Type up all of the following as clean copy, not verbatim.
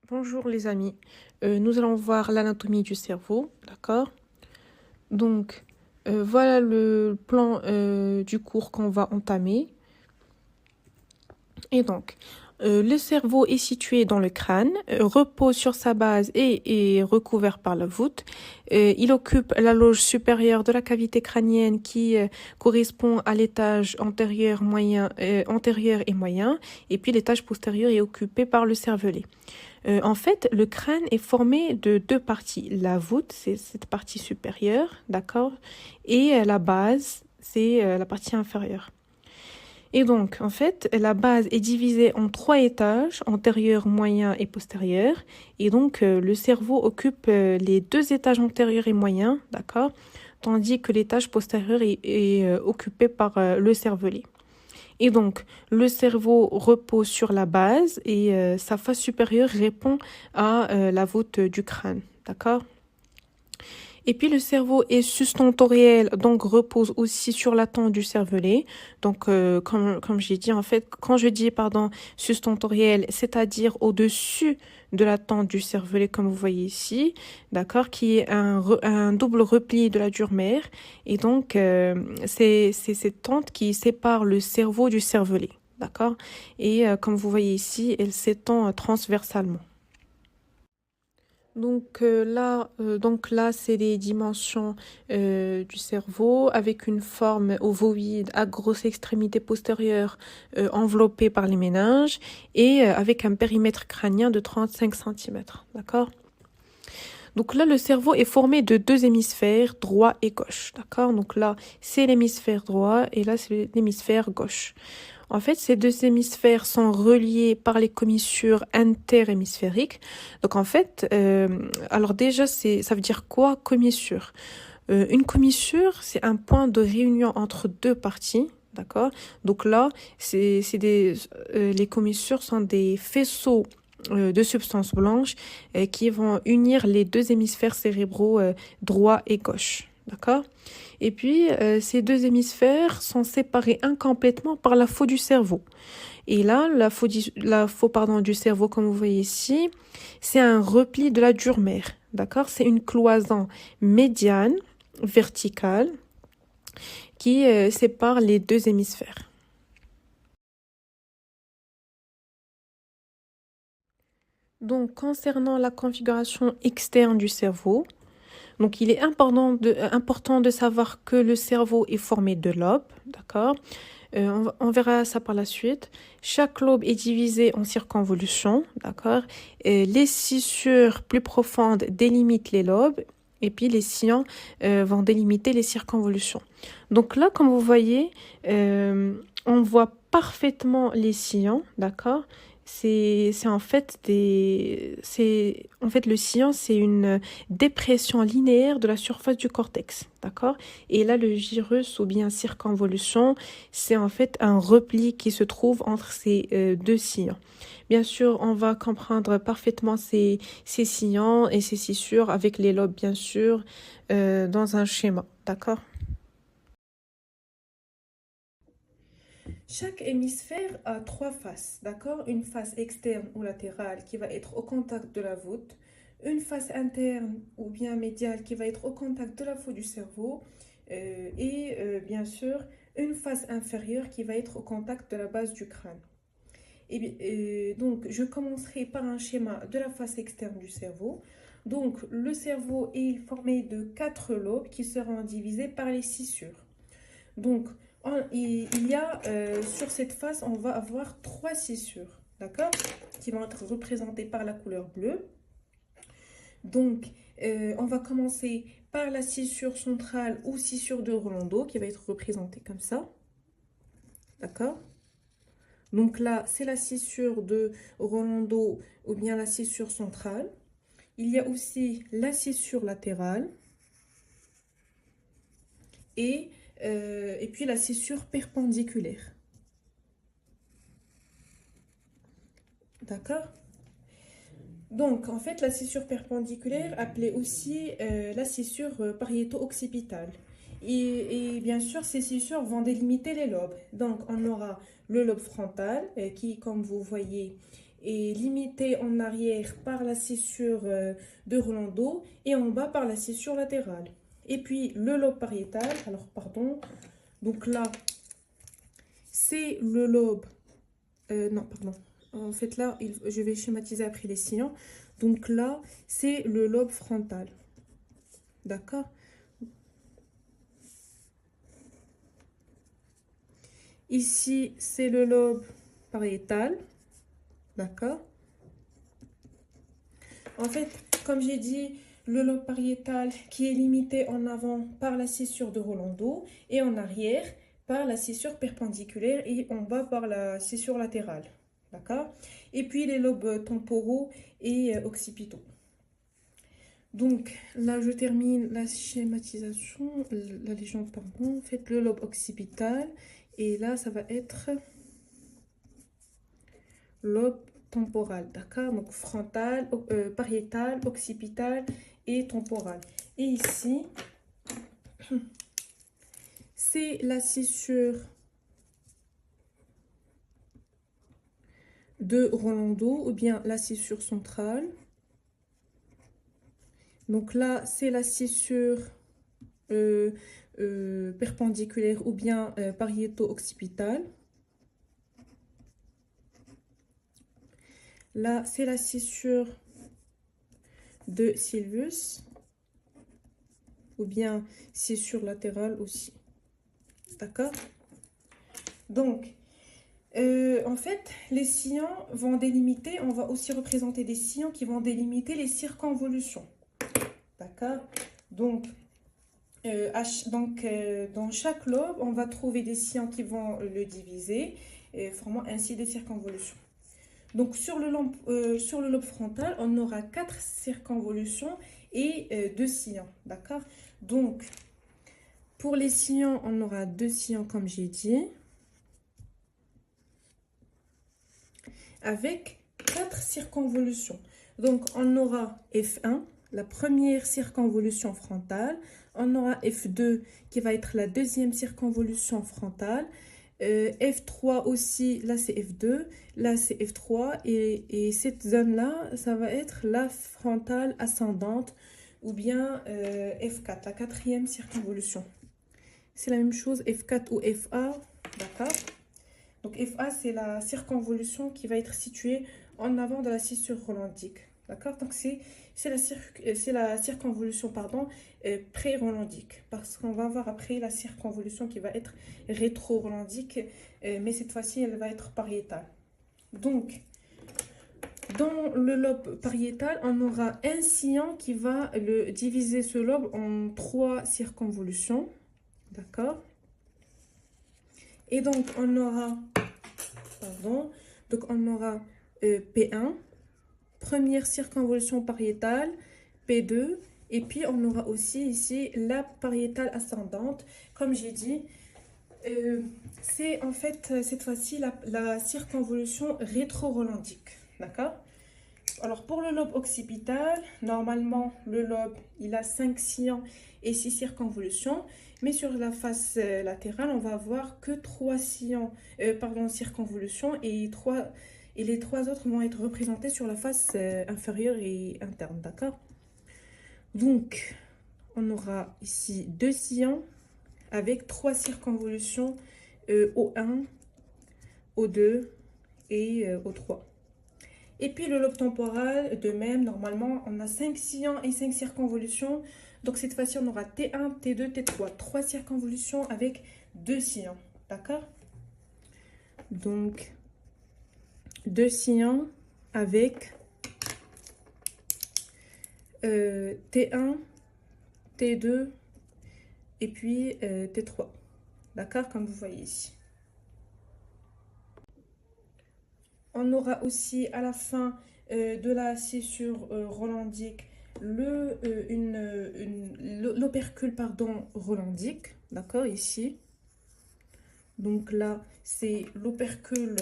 Bonjour les amis. Nous allons voir l'anatomie du cerveau, d'accord? Donc, voilà le plan du cours qu'on va entamer. Et donc, le cerveau est situé dans le crâne, repose sur sa base et est recouvert par la voûte. Il occupe la loge supérieure de la cavité crânienne qui correspond à l'étage antérieur et moyen, et puis l'étage postérieur est occupé par le cervelet. En fait, le crâne est formé de deux parties. La voûte, c'est cette partie supérieure, d'accord? Et la base, c'est la partie inférieure. Et donc, en fait, la base est divisée en trois étages, antérieur, moyen et postérieur. Et donc, le cerveau occupe les deux étages antérieurs et moyens, d'accord? Tandis que l'étage postérieur est occupé par le cervelet. Et donc, le cerveau repose sur la base et sa face supérieure répond à la voûte du crâne, d'accord? Et puis le cerveau est sustentoriel, donc repose aussi sur la tente du cervelet. Donc, comme j'ai dit, en fait, quand je dis, sustentoriel, c'est-à-dire au-dessus de la tente du cervelet, comme vous voyez ici, d'accord, qui est un double repli de la dure mère. Et donc, c'est cette tente qui sépare le cerveau du cervelet, d'accord? Et comme vous voyez ici, elle s'étend transversalement. Donc là, c'est les dimensions du cerveau avec une forme ovoïde à grosse extrémité postérieure enveloppée par les méninges et avec un périmètre crânien de 35 cm. D'accord? Donc là, le cerveau est formé de deux hémisphères, droit et gauche. D'accord? Donc là, c'est l'hémisphère droit et là, c'est l'hémisphère gauche. En fait, ces deux hémisphères sont reliés par les commissures interhémisphériques. Donc en fait, alors déjà, ça veut dire quoi commissure? Une commissure, c'est un point de réunion entre deux parties. D'accord? Donc là, les commissures sont des faisceaux de substances blanches qui vont unir les deux hémisphères cérébraux droit et gauche. D'accord? Et puis, ces deux hémisphères sont séparés incomplètement par la faute du cerveau. Et là, la faute du cerveau, comme vous voyez ici, c'est un repli de la dure mère. D'accord? C'est une cloison médiane, verticale, qui sépare les deux hémisphères. Donc, concernant la configuration externe du cerveau, donc il est important de savoir que le cerveau est formé de lobes, d'accord? On verra ça par la suite. Chaque lobe est divisé en circonvolutions, d'accord? Les scissures plus profondes délimitent les lobes et puis les sillons vont délimiter les circonvolutions. Donc là, comme vous voyez, on voit parfaitement les sillons, d'accord? C'est en fait le sillon, c'est une dépression linéaire de la surface du cortex, d'accord? Et là, le gyrus ou bien circonvolution, c'est en fait un repli qui se trouve entre ces deux sillons. Bien sûr, on va comprendre parfaitement ces sillons et ces scissures avec les lobes, bien sûr, dans un schéma, d'accord? Chaque hémisphère a trois faces, d'accord? Une face externe ou latérale qui va être au contact de la voûte, une face interne ou bien médiale qui va être au contact de la faute du cerveau, et bien sûr une face inférieure qui va être au contact de la base du crâne. Donc, je commencerai par un schéma de la face externe du cerveau. Donc, le cerveau est formé de quatre lobes qui seront divisés par les scissures. Donc, il y a sur cette face, on va avoir trois scissures, d'accord? Qui vont être représentées par la couleur bleue. Donc, on va commencer par la scissure centrale ou scissure de Rolando qui va être représentée comme ça, d'accord? Donc là, c'est la scissure de Rolando ou bien la scissure centrale. Il y a aussi la scissure latérale et, et puis la scissure perpendiculaire. D'accord? Donc, en fait, la scissure perpendiculaire, appelée aussi la scissure pariéto-occipitale. Et bien sûr, ces scissures vont délimiter les lobes. Donc, on aura le lobe frontal qui, comme vous voyez, est limité en arrière par la scissure de Rolando et en bas par la scissure latérale. Et puis le lobe pariétal, alors pardon, donc là, c'est le lobe, non, pardon, en fait là, je vais schématiser après les sillons. Donc là, c'est le lobe frontal, d'accord? Ici, c'est le lobe pariétal, d'accord? En fait, comme j'ai dit, le lobe pariétal qui est limité en avant par la scissure de Rolando et en arrière par la scissure perpendiculaire et en bas par la scissure latérale, d'accord? Et puis les lobes temporaux et occipitaux. Donc là, je termine la schématisation, la légende, pardon. Faites le lobe occipital et là, ça va être lobe temporal, d'accord? Donc frontal, pariétal, occipital et temporal. Et ici, c'est la scissure de Rolando ou bien la scissure centrale. Donc là, c'est la scissure perpendiculaire ou bien pariéto-occipitale. Là, c'est la scissure de Sylvius ou bien scissure latérale aussi. D'accord? Donc, en fait, les sillons vont délimiter, on va aussi représenter des sillons qui vont délimiter les circonvolutions. D'accord? Donc, dans chaque lobe, on va trouver des sillons qui vont le diviser, formant ainsi des circonvolutions. Donc, sur le lobe frontal, on aura 4 circonvolutions et 2 sillons. D'accord? Donc, pour les sillons, on aura 2 sillons comme j'ai dit, avec 4 circonvolutions. Donc, on aura F1, la première circonvolution frontale. On aura F2 qui va être la deuxième circonvolution frontale. F3 aussi, là c'est F2, là c'est F3. Et cette zone-là, ça va être la frontale ascendante ou bien F4, la quatrième circonvolution. C'est la même chose, F4 ou FA, d'accord? Donc FA, c'est la circonvolution qui va être située en avant de la scissure rolandique. D'accord? Donc c'est la circonvolution pardon, pré-rolandique. Parce qu'on va voir après la circonvolution qui va être rétro-rolandique. Mais cette fois-ci, elle va être pariétale. Donc, dans le lobe pariétal, on aura un sillon qui va diviser ce lobe en 3 circonvolutions. D'accord? Et donc, on aura P1, première circonvolution pariétale, P2, et puis on aura aussi ici la pariétale ascendante. Comme j'ai dit, c'est en fait cette fois-ci la circonvolution rétro-rolandique. D'accord? Alors pour le lobe occipital, normalement le lobe il a 5 sillons et 6 circonvolutions, mais sur la face latérale on va avoir que 3 sillons, circonvolutions et les 3 autres vont être représentés sur la face inférieure et interne, d'accord? Donc on aura ici 2 sillons avec 3 circonvolutions O1, O2 et O3. Et puis le lobe temporal, de même, normalement, on a 5 sillons et 5 circonvolutions. Donc cette fois-ci, on aura T1, T2, T3. 3 circonvolutions avec 2 sillons. D'accord? Donc, 2 sillons avec T1, T2 et puis T3. D'accord? Comme vous voyez ici. On aura aussi à la fin de la scissure rolandique l'opercule rolandique, d'accord, ici. Donc là, c'est l'opercule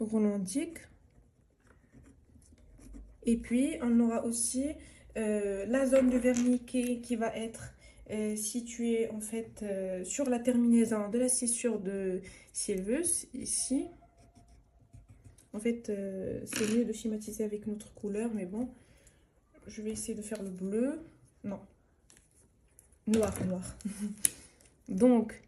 rolandique. Et puis, on aura aussi la zone de Wernicke qui va être situé en fait sur la terminaison de la scissure de Sylvus, ici. En fait, c'est mieux de schématiser avec notre couleur, mais bon, je vais essayer de faire le bleu. Non, noir, noir. Donc,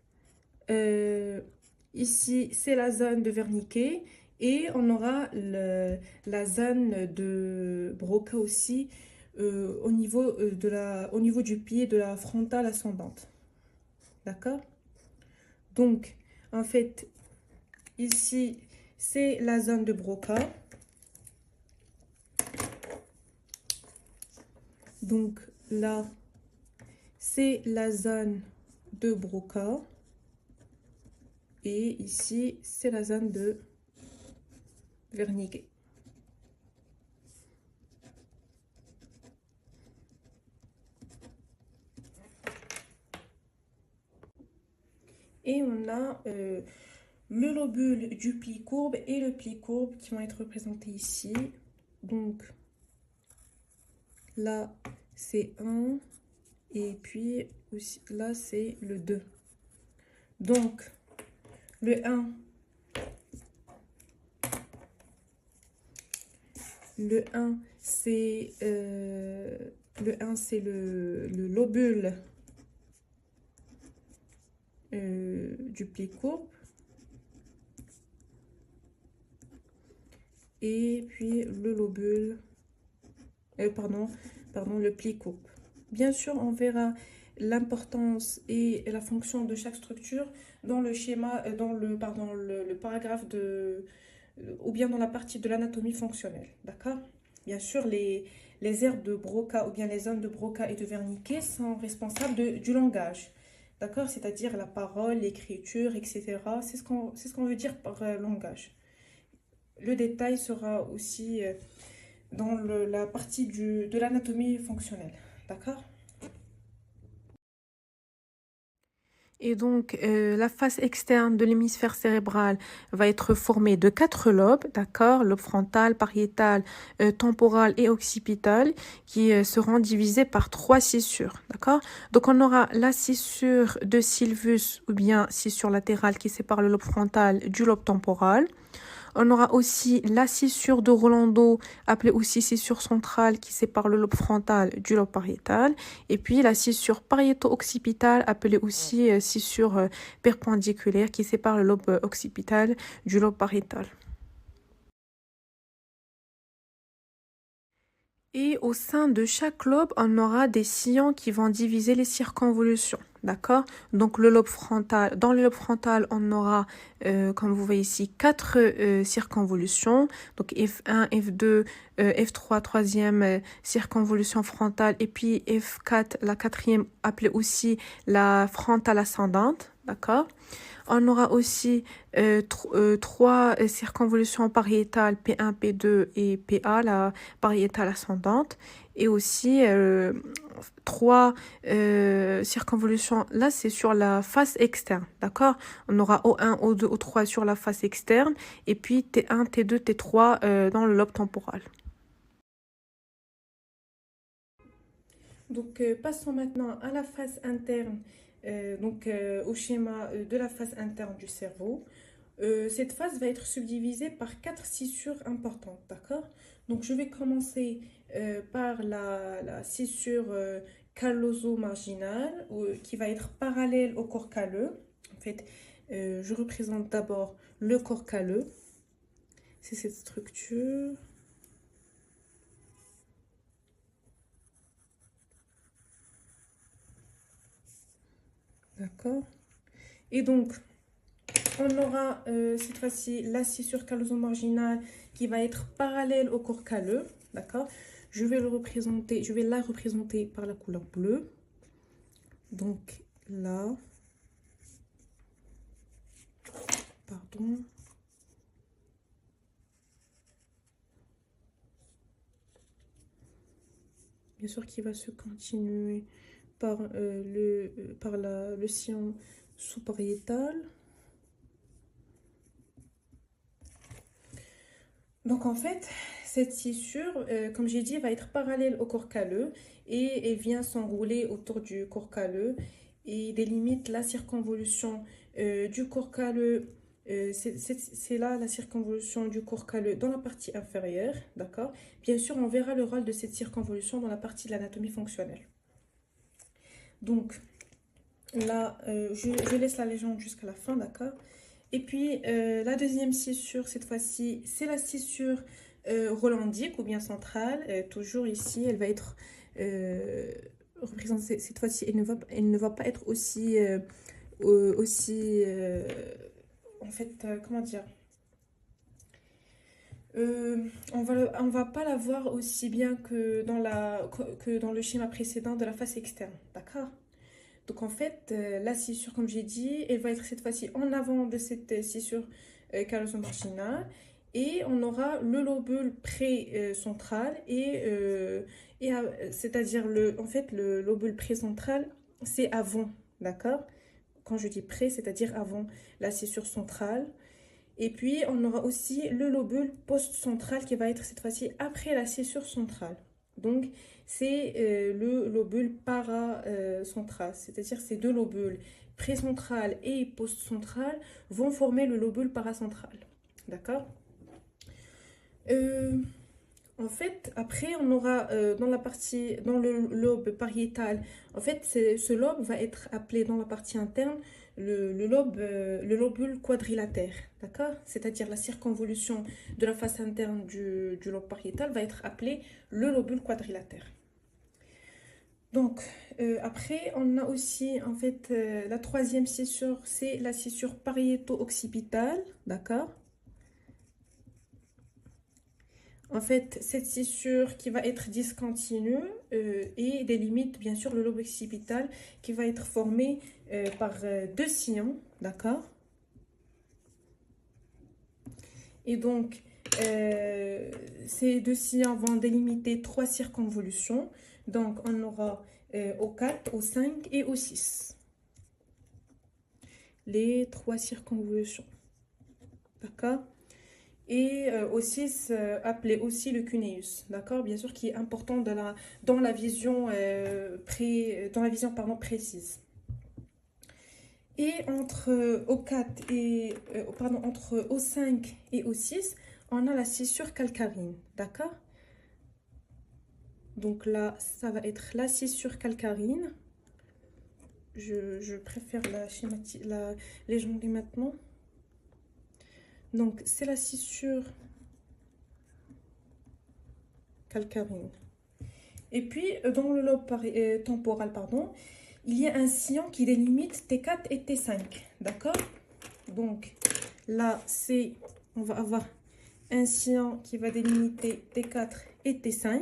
ici, c'est la zone de verniquet et on aura la zone de broca aussi au niveau, au niveau du pied de la frontale ascendante. D'accord? Donc, en fait, ici, c'est la zone de broca. Donc, là, c'est la zone de broca. Et ici, c'est la zone de verniquet. Et on a le lobule du pli courbe et le pli courbe qui vont être représentés ici. Donc, là, c'est 1. Et puis, aussi, là, c'est le 2. Donc, le 1, le 1, c'est le lobule du pli courbe. Et puis le lobule, pardon, le pli courbe. Bien sûr, on verra l'importance et la fonction de chaque structure dans le schéma, dans le paragraphe ou bien dans la partie de l'anatomie fonctionnelle. D'accord? Bien sûr, les aires de Broca ou bien les zones de Broca et de Wernicke sont responsables du langage. D'accord? C'est-à-dire la parole, l'écriture, etc. C'est ce qu'on veut dire par langage. Le détail sera aussi dans la partie de l'anatomie fonctionnelle. D'accord? Et donc, la face externe de l'hémisphère cérébral va être formée de 4 lobes, d'accord? Lobe frontal, pariétal, temporal et occipital, qui seront divisés par 3 scissures, d'accord? Donc, on aura la scissure de Sylvus ou bien scissure latérale qui sépare le lobe frontal du lobe temporal. On aura aussi la scissure de Rolando, appelée aussi scissure centrale, qui sépare le lobe frontal du lobe pariétal. Et puis la scissure pariéto-occipitale, appelée aussi scissure perpendiculaire, qui sépare le lobe occipital du lobe pariétal. Et au sein de chaque lobe, on aura des sillons qui vont diviser les circonvolutions. D'accord? Donc le lobe frontal, dans le lobe frontal, on aura, comme vous voyez ici, 4 circonvolutions. Donc F1, F2, F3, troisième circonvolution frontale, et puis F4, la quatrième, appelée aussi la frontale ascendante. D'accord? On aura aussi 3 circonvolutions pariétales, P1, P2 et PA, la pariétale ascendante. Et aussi 3 circonvolutions, là c'est sur la face externe, d'accord? On aura O1, O2, O3 sur la face externe, et puis T1, T2, T3 dans le lobe temporal. Donc, passons maintenant à la face interne, au schéma de la face interne du cerveau. Cette face va être subdivisée par 4 scissures importantes, d'accord? Donc, je vais commencer par la scissure calloso-marginale, qui va être parallèle au corps calleux. En fait, je représente d'abord le corps calleux. C'est cette structure. D'accord? Et donc, on aura cette fois-ci la scissure calloso-marginale qui va être parallèle au corps calleux, d'accord? Je vais la représenter par la couleur bleue. Donc là, pardon. Bien sûr qu'il va se continuer par le sillon sous-pariétal. Donc en fait, cette scissure, comme j'ai dit, va être parallèle au corps calleux et elle vient s'enrouler autour du corps calleux et délimite la circonvolution du corps calleux. C'est là la circonvolution du corps calleux dans la partie inférieure, d'accord? Bien sûr, on verra le rôle de cette circonvolution dans la partie de l'anatomie fonctionnelle. Donc là, je laisse la légende jusqu'à la fin, d'accord? Et puis, la deuxième scissure, cette fois-ci, c'est la scissure rolandique ou bien centrale. Toujours ici, elle va être représentée. Cette fois-ci, elle ne va pas être aussi... aussi en fait, comment dire on va pas la voir aussi bien que dans le schéma précédent de la face externe, d'accord? Donc en fait, la scissure, comme j'ai dit, elle va être cette fois-ci en avant de cette scissure callosum-marginale. Et on aura le lobule pré-central c'est-à-dire en fait, le lobule pré-central, c'est avant, d'accord? Quand je dis pré, c'est-à-dire avant la scissure centrale. Et puis, on aura aussi le lobule post-central qui va être cette fois-ci après la scissure centrale. Donc, c'est le lobule paracentral, c'est-à-dire ces deux lobules, précentral et post-central, vont former le lobule paracentral. D'accord? euh, En fait, après, on aura dans le lobe pariétal, en fait, ce lobe va être appelé dans la partie interne le lobule quadrilatère, d'accord? C'est-à-dire la circonvolution de la face interne du lobe pariétal va être appelée le lobule quadrilatère. Donc, après, on a aussi, en fait, la troisième scissure, c'est la scissure pariéto-occipitale, d'accord? En fait, cette scissure qui va être discontinue et délimite bien sûr le lobe occipital qui va être formé par deux sillons, d'accord? Et donc, ces deux sillons vont délimiter trois circonvolutions. Donc, on aura au 4, au 5 et au 6. Les trois circonvolutions, d'accord? Et au 6, appelé aussi le cuneus, d'accord? Bien sûr, qui est important dans la vision, pardon, précise. Et entre O4 et, pardon, entre O5 et O6, on a la scissure calcarine, d'accord? Donc là, ça va être la scissure calcarine. Je préfère la légender maintenant. Donc, c'est la scissure calcarine. Et puis, dans le lobe temporal, pardon, il y a un sillon qui délimite T4 et T5. D'accord? Donc, là, on va avoir un sillon qui va délimiter T4 et T5.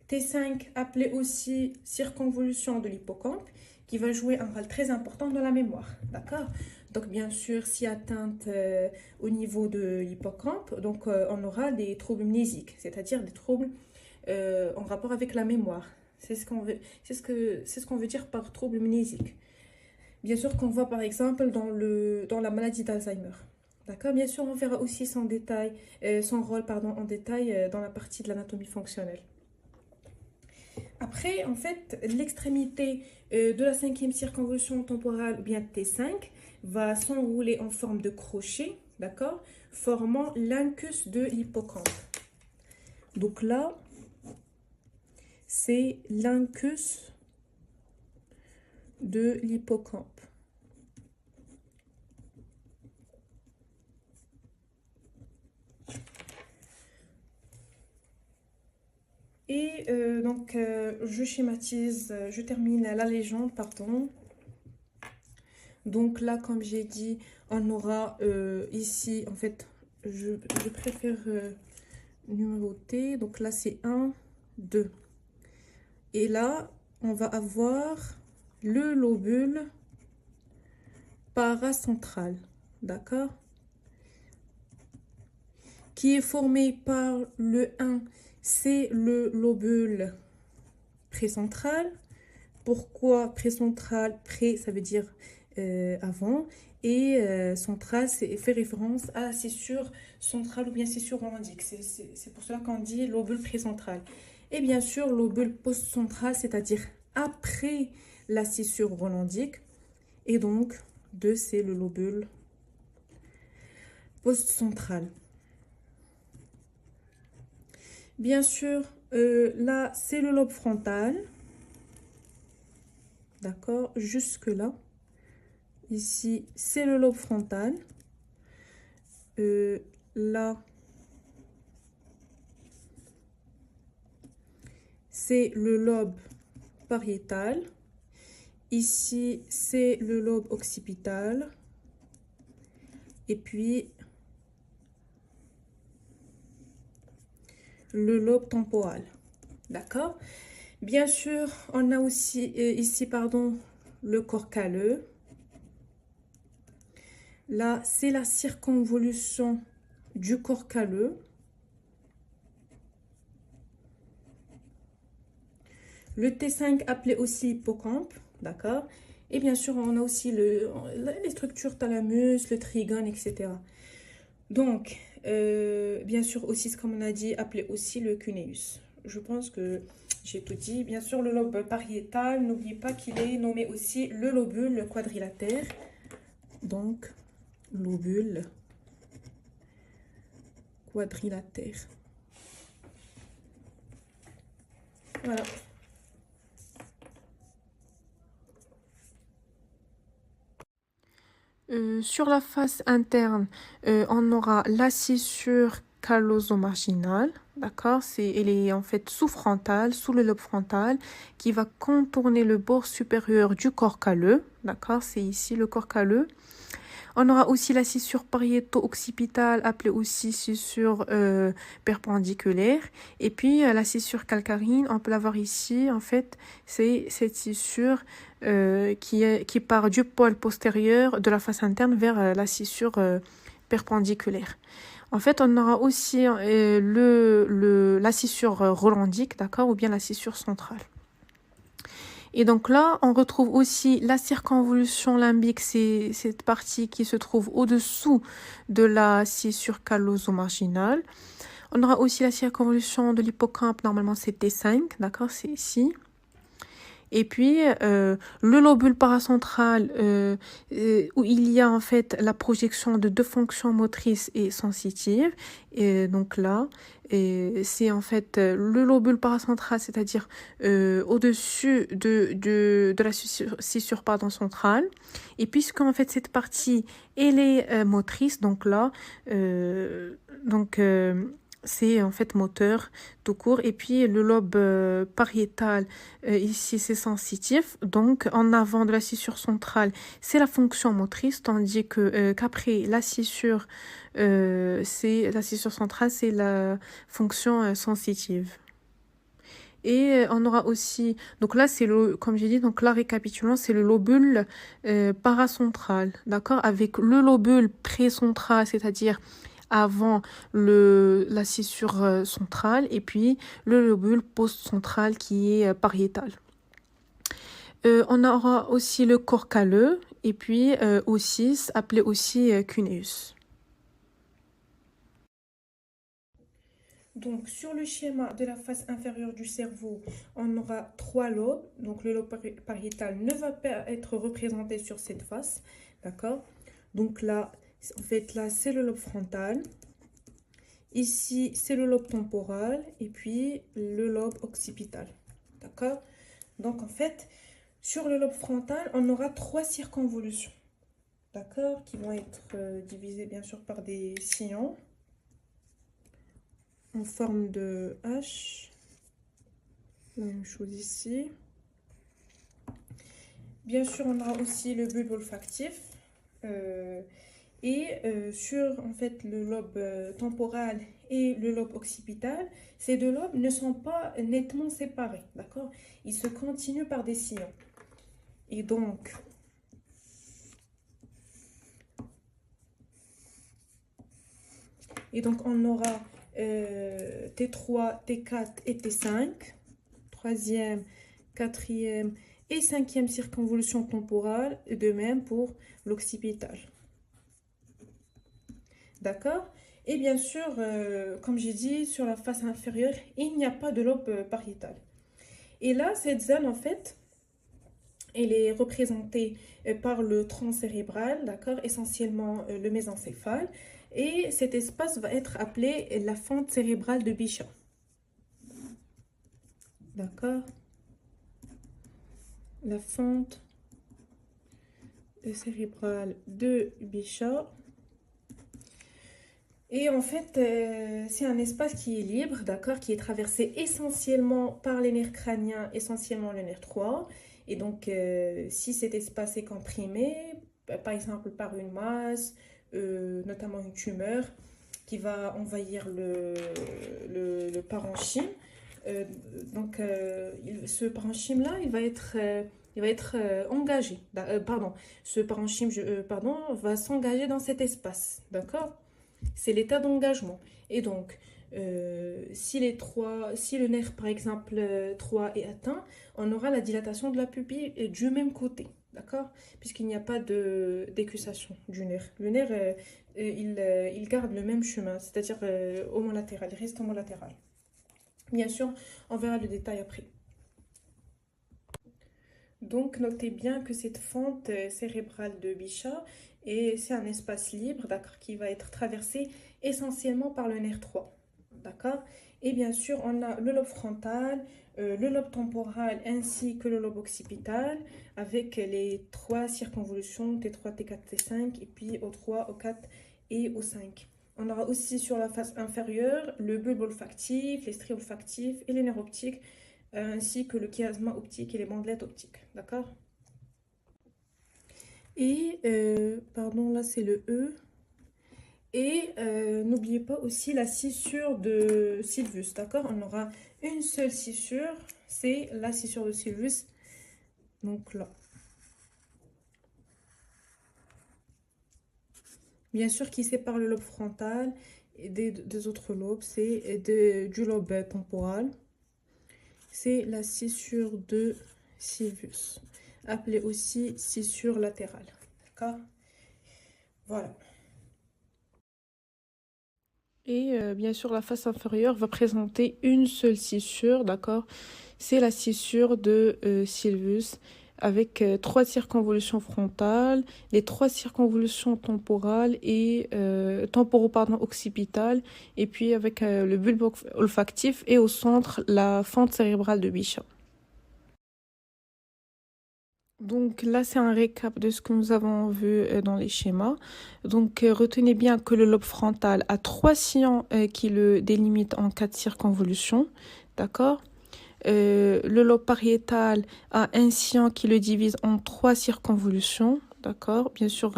T5, appelé aussi circonvolution de l'hippocampe, qui va jouer un rôle très important dans la mémoire. D'accord? Donc, bien sûr, si atteinte au niveau de l'hippocampe, donc on aura des troubles mnésiques, c'est-à-dire des troubles en rapport avec la mémoire. C'est ce qu'on veut dire par trouble mnésique. Bien sûr qu'on voit par exemple dans la maladie d'Alzheimer. D'accord? Bien sûr, on verra aussi son rôle pardon, en détail dans la partie de l'anatomie fonctionnelle. Après, en fait, l'extrémité de la cinquième circonvolution temporale, ou bien T5, va s'enrouler en forme de crochet, d'accord? Formant l'incus de l'hippocampe. Donc là, c'est l'incus de l'hippocampe. Et donc, je schématise, je termine la légende, pardon. Donc là, comme j'ai dit, on aura ici, en fait, je préfère numéroter. Donc là, c'est 1, 2. Et là, on va avoir le lobule paracentral, d'accord? Qui est formé par le 1, c'est le lobule précentral. Pourquoi précentral? Pré, ça veut dire avant. Et centrale, c'est fait référence à la scissure centrale ou bien scissure rholandique. C'est pour cela qu'on dit lobule précentral. Et bien sûr, lobule post-central, c'est-à-dire après la scissure rholandique. Et donc, 2, c'est le lobule post-central. Bien sûr, là, c'est le lobe frontal. D'accord? Jusque-là. Ici, c'est le lobe frontal. Là, c'est le lobe pariétal. Ici, c'est le lobe occipital. Et puis, le lobe temporal. D'accord? Bien sûr, on a aussi ici, pardon, le corps calleux. Là, c'est la circonvolution du corps calleux. Le T5 appelé aussi hippocampe, d'accord? Et bien sûr, on a aussi les structures thalamus, le trigone, etc. Donc, bien sûr aussi, comme on a dit, appelé aussi le cuneus. Je pense que j'ai tout dit. Bien sûr, le lobe pariétal, n'oubliez pas qu'il est nommé aussi le lobule quadrilatère. Donc, lobule quadrilatère. Voilà. Sur la face interne, on aura la scissure calloso-marginale, d'accord? Elle est en fait sous-frontale, sous le lobe frontal, qui va contourner le bord supérieur du corps calleux, d'accord? C'est ici le corps calleux. On aura aussi la scissure pariéto-occipitale, appelée aussi scissure perpendiculaire. Et puis la scissure calcarine, on peut la voir ici. En fait, c'est cette scissure qui part du pôle postérieur de la face interne vers la scissure perpendiculaire. En fait, on aura aussi la scissure rholandique, d'accord, ou bien la scissure centrale. Et donc là, on retrouve aussi la circonvolution limbique, c'est cette partie qui se trouve au-dessous de la scissure calloso-marginale. On aura aussi la circonvolution de l'hippocampe, normalement c'est T5, d'accord, c'est ici. Et puis, le lobule paracentral, où il y a en fait la projection de deux fonctions motrices et sensitives. Et donc là, c'est en fait le lobule paracentral, c'est-à-dire au-dessus de la scissure pardon, centrale. Et puisque en fait cette partie, elle est motrice, donc là, c'est en fait moteur tout court. Et puis le lobe pariétal, ici c'est sensitif. Donc en avant de la scissure centrale, c'est la fonction motrice, tandis que qu'après la scissure centrale, c'est la fonction sensitive. Et on aura aussi, donc là c'est comme j'ai dit, donc là récapitulons, c'est le lobule paracentral, d'accord, avec le lobule précentral, c'est-à-dire avant la scissure centrale, et puis le lobule post-central qui est pariétal. On aura aussi le corps calleux, et puis aussi appelé aussi cuneus. Donc, sur le schéma de la face inférieure du cerveau, on aura 3 lobes. Donc, le lobe pariétal ne va pas être représenté sur cette face. D'accord? Donc là, en fait, là, c'est le lobe frontal. Ici, c'est le lobe temporal. Et puis, le lobe occipital. D'accord? Donc, en fait, sur le lobe frontal, on aura 3 circonvolutions. D'accord? Qui vont être divisées, bien sûr, par des sillons en forme de H. La même chose ici. Bien sûr, on aura aussi le bulbe olfactif. Sur en fait, le lobe temporal et le lobe occipital, ces deux lobes ne sont pas nettement séparés. D'accord? Ils se continuent par des sillons. Et donc, on aura T3, T4 et T5. Troisième, quatrième et cinquième circonvolution temporale, et de même pour l'occipital. D'accord? Et bien sûr, comme j'ai dit, sur la face inférieure, il n'y a pas de lobe pariétal. Et là, cette zone, en fait, elle est représentée par le tronc cérébral, d'accord, essentiellement le mésencéphale. Et cet espace va être appelé la fente cérébrale de Bichat. D'accord? La fente cérébrale de Bichat. Et en fait, c'est un espace qui est libre, d'accord, qui est traversé essentiellement par les nerfs crâniens, essentiellement le nerf 3. Et donc, si cet espace est comprimé, par exemple par une masse, notamment une tumeur, qui va envahir le parenchyme, ce parenchyme-là, il va être engagé. Pardon, ce parenchyme, pardon, va s'engager dans cet espace, d'accord? C'est l'état d'engagement. Et donc, si le nerf, par exemple, 3 est atteint, on aura la dilatation de la pupille du même côté. D'accord? Puisqu'il n'y a pas d'écussation du nerf. Le nerf, il garde le même chemin, c'est-à-dire homolatéral, il reste homolatéral. Bien sûr, on verra le détail après. Donc, notez bien que cette fente cérébrale de Bichat, c'est un espace libre, d'accord, qui va être traversé essentiellement par le nerf 3, d'accord? Et bien sûr, on a le lobe frontal, le lobe temporal ainsi que le lobe occipital, avec les trois circonvolutions T3, T4, T5, et puis O3, O4 et O5. On aura aussi sur la face inférieure le bulbe olfactif, les stries olfactifs et les nerfs optiques, ainsi que le chiasma optique et les bandelettes optiques. D'accord? Et, pardon, là c'est le E. Et n'oubliez pas aussi la scissure de Sylvius. D'accord? On aura une seule scissure, c'est la scissure de Sylvius. Donc là. Bien sûr, qui sépare le lobe frontal et des autres lobes, c'est du lobe temporal. C'est la scissure de Sylvius, appelée aussi scissure latérale. D'accord? Voilà. Et bien sûr, la face inférieure va présenter une seule scissure, d'accord? C'est la scissure de Sylvius avec trois circonvolutions frontales, les trois circonvolutions temporales et occipitales, et puis avec le bulbe olfactif et au centre la fente cérébrale de Bichat. Donc là, c'est un récap de ce que nous avons vu dans les schémas. Donc retenez bien que le lobe frontal a trois sillons qui le délimitent en quatre circonvolutions. D'accord? Le lobe pariétal a un sillon qui le divise en trois circonvolutions. D'accord? Bien sûr,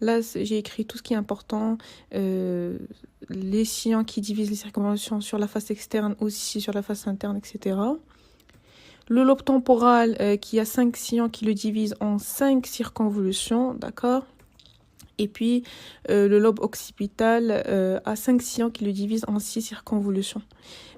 là, j'ai écrit tout ce qui est important. Les sillons qui divisent les circonvolutions sur la face externe, aussi sur la face interne, etc. Le lobe temporal qui a 5 sillons qui le divisent en 5 circonvolutions, d'accord? Et puis le lobe occipital a 5 sillons qui le divisent en 6 circonvolutions.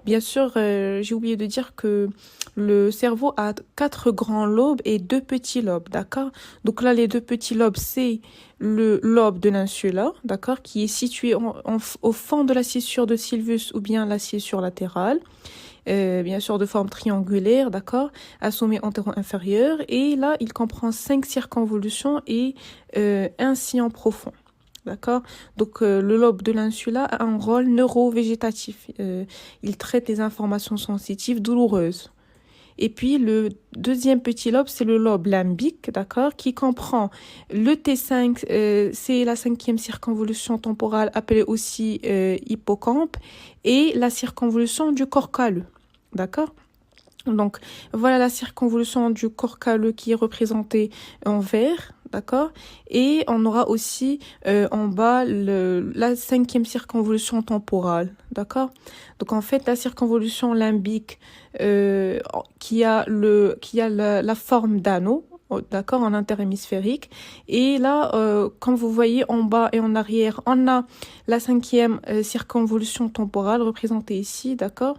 Bien sûr, j'ai oublié de dire que le cerveau a 4 grands lobes et 2 petits lobes, d'accord? Donc là, les 2 petits lobes, c'est le lobe de l'insula, d'accord, qui est situé au fond de la scissure de Sylvius ou bien la scissure latérale. Bien sûr de forme triangulaire, d'accord, à sommet antéro-inférieur. Et là, il comprend 5 circonvolutions et un sillon profond. D'accord? Donc, le lobe de l'insula a un rôle neurovégétatif. Il traite les informations sensitives douloureuses. Et puis, le deuxième petit lobe, c'est le lobe limbique, d'accord, qui comprend le T5, c'est la 5e circonvolution temporale, appelée aussi hippocampe, et la circonvolution du corps calleux, d'accord? Donc, voilà la circonvolution du corps calleux qui est représentée en vert, d'accord? Et on aura aussi en bas la 5e circonvolution temporale, d'accord? Donc, en fait, la circonvolution limbique qui a la forme d'anneau, d'accord, en interhémisphérique. Et là, comme vous voyez, en bas et en arrière, on a la 5e circonvolution temporale représentée ici, d'accord?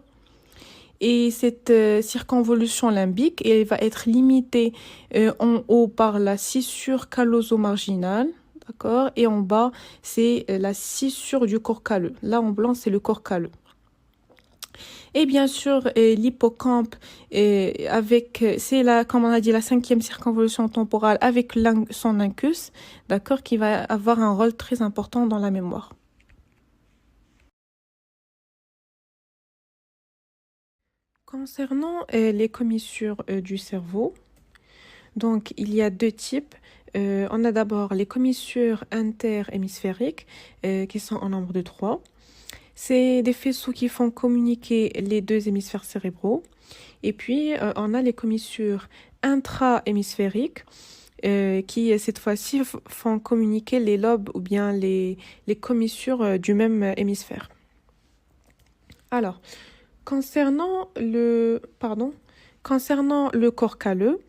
Et cette circonvolution limbique, elle va être limitée en haut par la scissure calloso-marginale, d'accord? Et en bas, c'est la scissure du corps calleux. Là, en blanc, c'est le corps calleux. Et bien sûr, l'hippocampe, c'est la, comme on a dit, la 5e circonvolution temporale avec son incus, d'accord, qui va avoir un rôle très important dans la mémoire. Concernant les commissures du cerveau, donc il y a deux types. On a d'abord les commissures interhémisphériques qui sont en nombre de 3. C'est des faisceaux qui font communiquer les deux hémisphères cérébraux. Et puis, on a les commissures intra-hémisphériques qui, cette fois-ci, font communiquer les lobes ou bien les commissures du même hémisphère. Alors, concernant le corps calleux,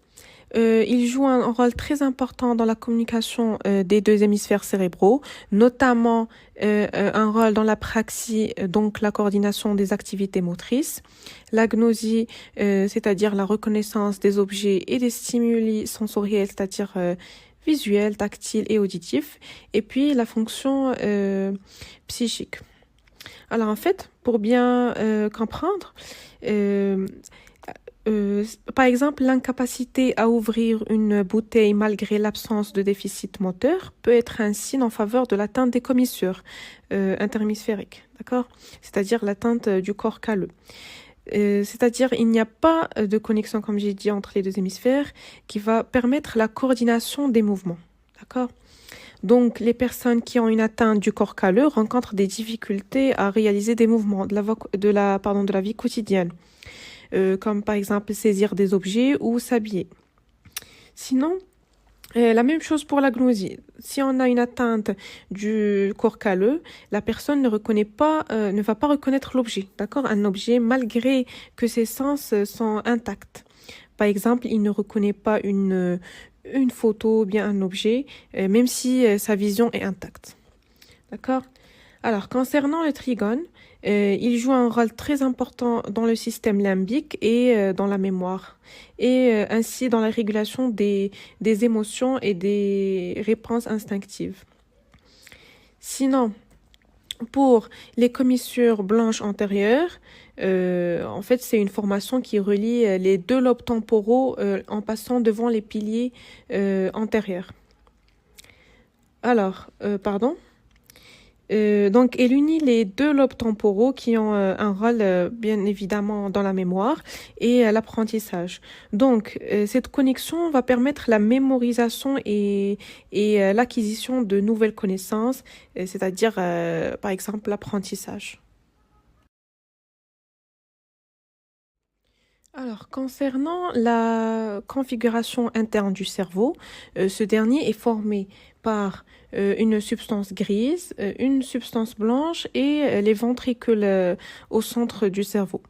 il joue un rôle très important dans la communication des deux hémisphères cérébraux, notamment un rôle dans la praxie, donc la coordination des activités motrices, l'agnosie, c'est-à-dire la reconnaissance des objets et des stimuli sensoriels, c'est-à-dire visuels, tactiles et auditifs, et puis la fonction psychique. Alors en fait, pour bien comprendre, par exemple, l'incapacité à ouvrir une bouteille malgré l'absence de déficit moteur peut être un signe en faveur de l'atteinte des commissures interhémisphériques, d'accord? C'est-à-dire l'atteinte du corps calleux. C'est-à-dire il n'y a pas de connexion, comme j'ai dit, entre les deux hémisphères qui va permettre la coordination des mouvements, d'accord? Donc, les personnes qui ont une atteinte du corps calleux rencontrent des difficultés à réaliser des mouvements de la vie quotidienne. Comme par exemple saisir des objets ou s'habiller. Sinon, la même chose pour l'agnosie. Si on a une atteinte du corps calleux, la personne ne va pas reconnaître l'objet, d'accord? Un objet malgré que ses sens sont intacts. Par exemple, il ne reconnaît pas une photo ou bien un objet, même si sa vision est intacte. D'accord? Alors, concernant le trigone, il joue un rôle très important dans le système limbique et dans la mémoire, et ainsi dans la régulation des émotions et des réponses instinctives. Sinon, pour les commissures blanches antérieures, en fait, c'est une formation qui relie les deux lobes temporaux en passant devant les piliers antérieurs. Alors, donc, elle unit les deux lobes temporaux qui ont un rôle, bien évidemment, dans la mémoire et l'apprentissage. Donc, cette connexion va permettre la mémorisation et l'acquisition de nouvelles connaissances, c'est-à-dire, par exemple, l'apprentissage. Alors, concernant la configuration interne du cerveau, ce dernier est formé par une substance grise, une substance blanche et les ventricules au centre du cerveau.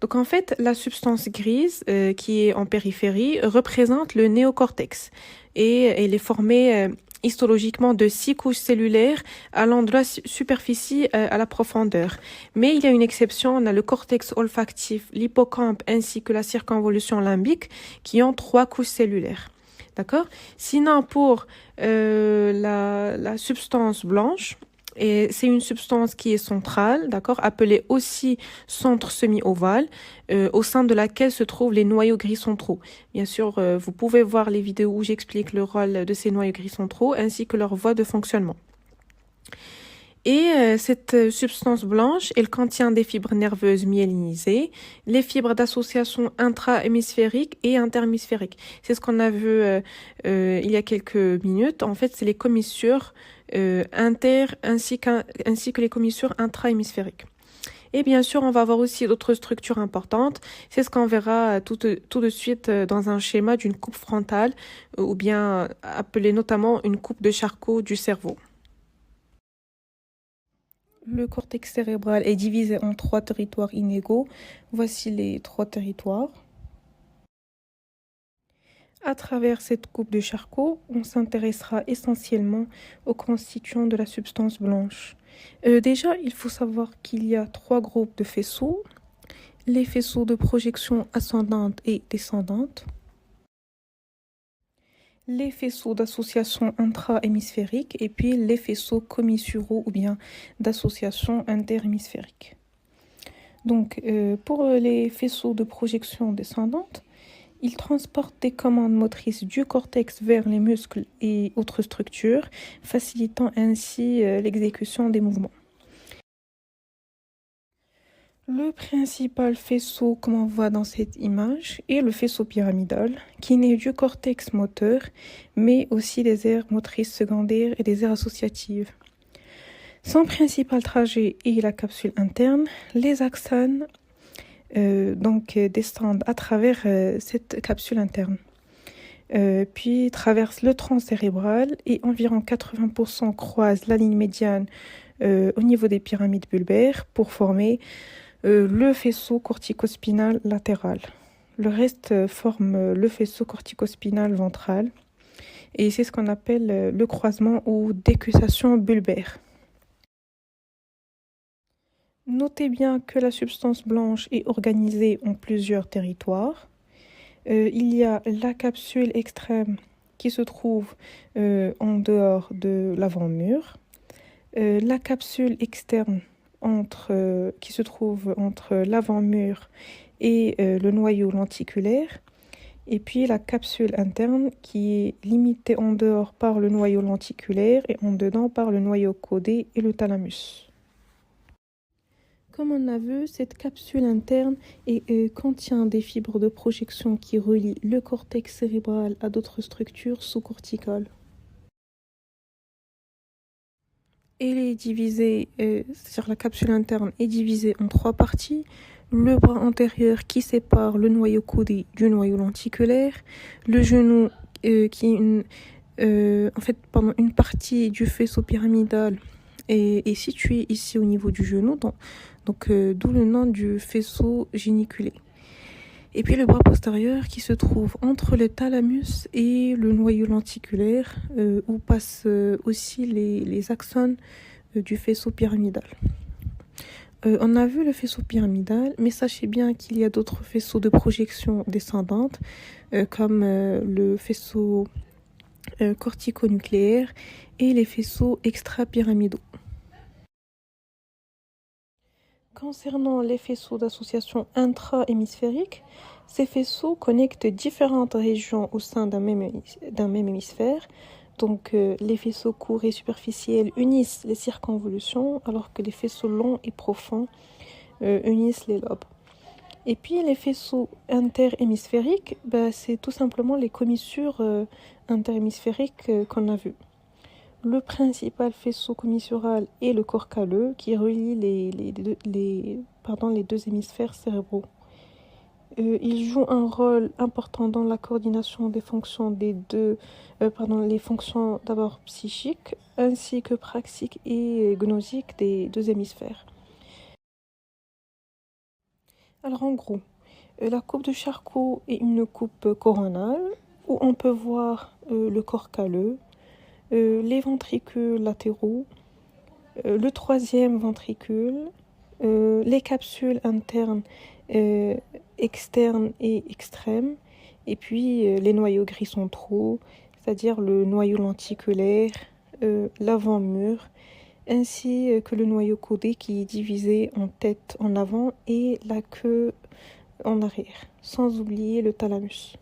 Donc en fait, la substance grise qui est en périphérie représente le néocortex et elle est formée histologiquement de 6 couches cellulaires allant de la superficie à la profondeur. Mais il y a une exception, on a le cortex olfactif, l'hippocampe ainsi que la circonvolution limbique qui ont 3 couches cellulaires. D'accord? Sinon, pour la substance blanche, et c'est une substance qui est centrale, d'accord, appelée aussi centre semi-ovale, au sein de laquelle se trouvent les noyaux gris centraux. Bien sûr, vous pouvez voir les vidéos où j'explique le rôle de ces noyaux gris centraux ainsi que leur voie de fonctionnement. Et cette substance blanche, elle contient des fibres nerveuses myélinisées, les fibres d'association intra-hémisphérique et interhémisphérique. C'est ce qu'on a vu il y a quelques minutes. En fait, c'est les commissures ainsi que les commissures intra-hémisphériques. Et bien sûr, on va avoir aussi d'autres structures importantes. C'est ce qu'on verra tout de suite dans un schéma d'une coupe frontale ou bien appelée notamment une coupe de Charcot du cerveau. Le cortex cérébral est divisé en 3 territoires inégaux. Voici les 3 territoires. À travers cette coupe de Charcot, on s'intéressera essentiellement aux constituants de la substance blanche. Déjà, il faut savoir qu'il y a 3 groupes de faisceaux. les faisceaux de projection ascendante et descendante, les faisceaux d'association intra-hémisphérique et puis les faisceaux commissuraux ou bien d'association interhémisphérique. Donc, pour les faisceaux de projection descendante, ils transportent des commandes motrices du cortex vers les muscles et autres structures, facilitant ainsi l'exécution des mouvements. Le principal faisceau, comme on voit dans cette image, est le faisceau pyramidal, qui naît du cortex moteur, mais aussi des aires motrices secondaires et des aires associatives. Son principal trajet est la capsule interne. Les axones descendent à travers cette capsule interne, puis traversent le tronc cérébral et environ 80% croisent la ligne médiane au niveau des pyramides bulbaires pour former le faisceau corticospinal latéral. Le reste forme le faisceau corticospinal ventral et c'est ce qu'on appelle le croisement ou décussation bulbaire. Notez bien que la substance blanche est organisée en plusieurs territoires. Il y a la capsule extrême qui se trouve en dehors de l'avant-mur, la capsule externe qui se trouve entre l'avant-mur et le noyau lenticulaire, et puis la capsule interne qui est limitée en dehors par le noyau lenticulaire et en dedans par le noyau caudé et le thalamus. Comme on a vu, cette capsule interne contient des fibres de projection qui relient le cortex cérébral à d'autres structures sous-corticales. Elle est divisée, c'est-à-dire la capsule interne est divisée en 3 parties. Le bras antérieur qui sépare le noyau caudé du noyau lenticulaire, le genou qui est une partie du faisceau pyramidal est situé ici au niveau du genou, d'où le nom du faisceau géniculé. Et puis le bras postérieur qui se trouve entre le thalamus et le noyau lenticulaire, où passent aussi les axones du faisceau pyramidal. On a vu le faisceau pyramidal, mais sachez bien qu'il y a d'autres faisceaux de projection descendante, comme le faisceau corticonucléaire et les faisceaux extrapyramidaux. Concernant les faisceaux d'association intra-hémisphérique, ces faisceaux connectent différentes régions au sein d'un même hémisphère. Donc, les faisceaux courts et superficiels unissent les circonvolutions, alors que les faisceaux longs et profonds unissent les lobes. Et puis, les faisceaux interhémisphériques, c'est tout simplement les commissures interhémisphériques qu'on a vues. Le principal faisceau commissural est le corps calleux qui relie les deux hémisphères cérébraux. Il joue un rôle important dans la coordination des fonctions les fonctions d'abord psychiques ainsi que praxiques et gnosiques des deux hémisphères. Alors en gros, la coupe de Charcot est une coupe coronale où on peut voir le corps calleux, les ventricules latéraux, le troisième ventricule, les capsules internes, externes et extrêmes, et puis les noyaux gris centraux, c'est-à-dire le noyau lenticulaire, l'avant-mur, ainsi que le noyau caudé qui est divisé en tête en avant et la queue en arrière, sans oublier le thalamus.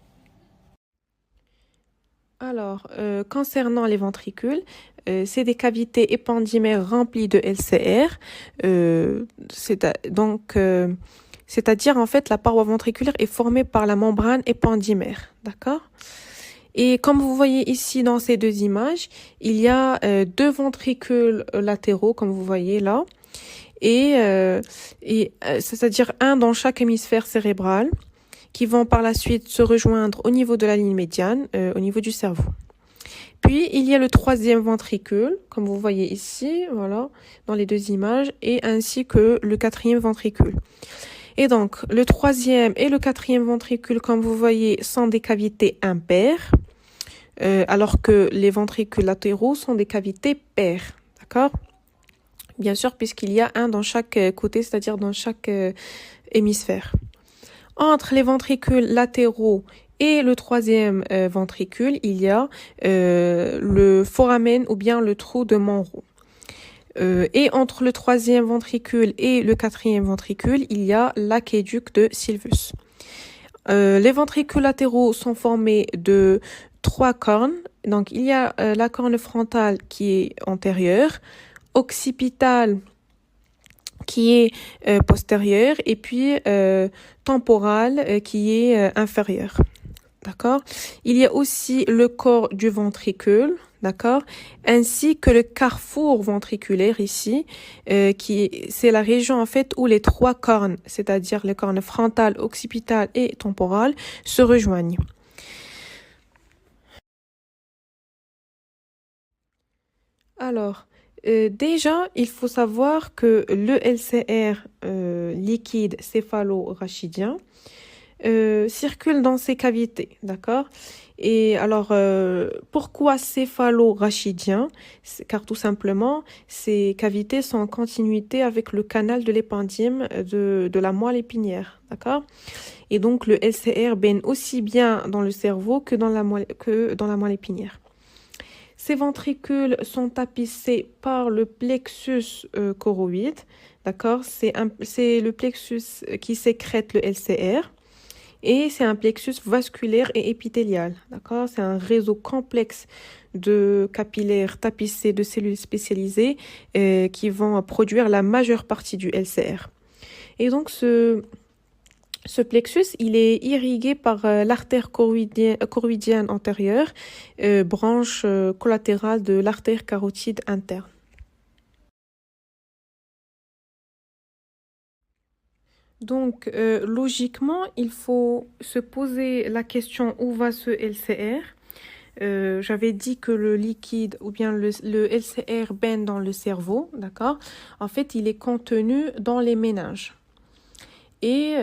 Alors, concernant les ventricules, c'est des cavités épendymères remplies de LCR, c'est-à-dire en fait la paroi ventriculaire est formée par la membrane épendymère, d'accord? Et comme vous voyez ici dans ces deux images, il y a 2 ventricules latéraux, comme vous voyez là, et c'est-à-dire un dans chaque hémisphère cérébral, qui vont par la suite se rejoindre au niveau de la ligne médiane, au niveau du cerveau. Puis, il y a le 3e ventricule, comme vous voyez ici, voilà, dans les 2 images, et ainsi que le 4e ventricule. Et donc, le 3e et le 4e ventricule, comme vous voyez, sont des cavités impaires, alors que les ventricules latéraux sont des cavités paires, d'accord ? bien sûr, puisqu'il y a un dans chaque côté, c'est-à-dire dans chaque hémisphère. Entre les ventricules latéraux et le troisième ventricule, il y a le foramen ou bien le trou de Monro. Et entre le troisième ventricule et le quatrième ventricule, il y a l'aqueduc de Sylvius. Les ventricules latéraux sont formés de 3 cornes. Donc, il y a la corne frontale qui est antérieure, occipitale qui est postérieure et puis temporale qui est inférieure. D'accord? Il y a aussi le corps du ventricule, d'accord? Ainsi que le carrefour ventriculaire ici, c'est la région en fait où les 3 cornes, c'est-à-dire les cornes frontales, occipitales et temporales, se rejoignent. Alors, déjà, il faut savoir que le LCR liquide céphalo-rachidien circule dans ces cavités, d'accord? Et alors, pourquoi céphalo-rachidien? Car tout simplement, ces cavités sont en continuité avec le canal de l'épendym de la moelle épinière, d'accord? Et donc, le LCR baigne aussi bien dans le cerveau que dans la moelle épinière. Ces ventricules sont tapissés par le plexus choroïde, d'accord? C'est le plexus qui sécrète le LCR. Et c'est un plexus vasculaire et épithélial, d'accord? C'est un réseau complexe de capillaires tapissés de cellules spécialisées qui vont produire la majeure partie du LCR. Et donc, ce plexus, il est irrigué par l'artère choroïdienne antérieure, branche collatérale de l'artère carotide interne. Donc, logiquement, il faut se poser la question où va ce LCR. J'avais dit que le liquide ou bien le LCR baigne dans le cerveau, d'accord? En fait, il est contenu dans les méninges. Et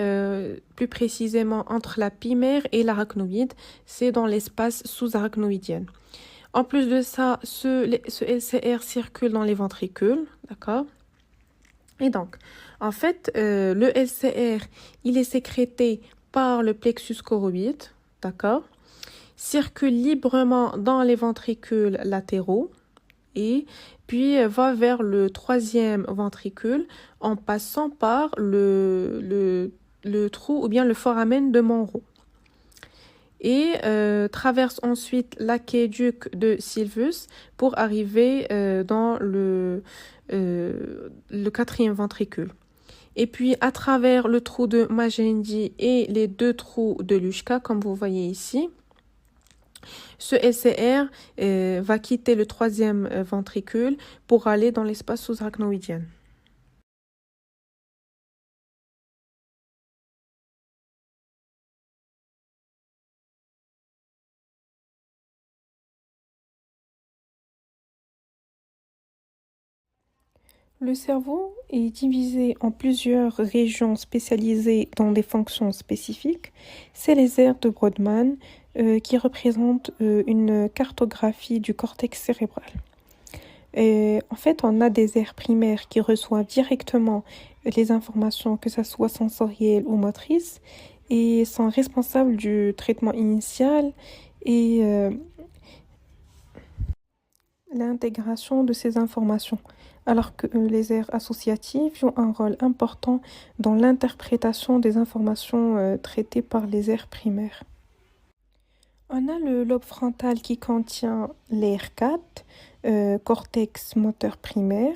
plus précisément entre la pimère et l'arachnoïde, c'est dans l'espace sous-arachnoïdien. En plus de ça, ce LCR circule dans les ventricules, d'accord? Et donc, en fait, le LCR, il est sécrété par le plexus choroïde, d'accord? Circule librement dans les ventricules latéraux et puis va vers le troisième ventricule en passant par le trou ou bien le foramen de Monro. Et traverse ensuite l'aqueduc de Sylvius pour arriver dans le quatrième ventricule. Et puis à travers le trou de Magendie et les 2 trous de Luschka, comme vous voyez ici, ce LCR va quitter le troisième ventricule pour aller dans l'espace sous-arachnoïdien. Le cerveau est divisé en plusieurs régions spécialisées dans des fonctions spécifiques. C'est les aires de Brodmann qui représentent une cartographie du cortex cérébral. Et en fait, on a des aires primaires qui reçoivent directement les informations, que ce soit sensorielles ou motrices, et sont responsables du traitement initial et l'intégration de ces informations, alors que les aires associatives jouent un rôle important dans l'interprétation des informations traitées par les aires primaires. On a le lobe frontal qui contient l'aire 4, cortex moteur primaire,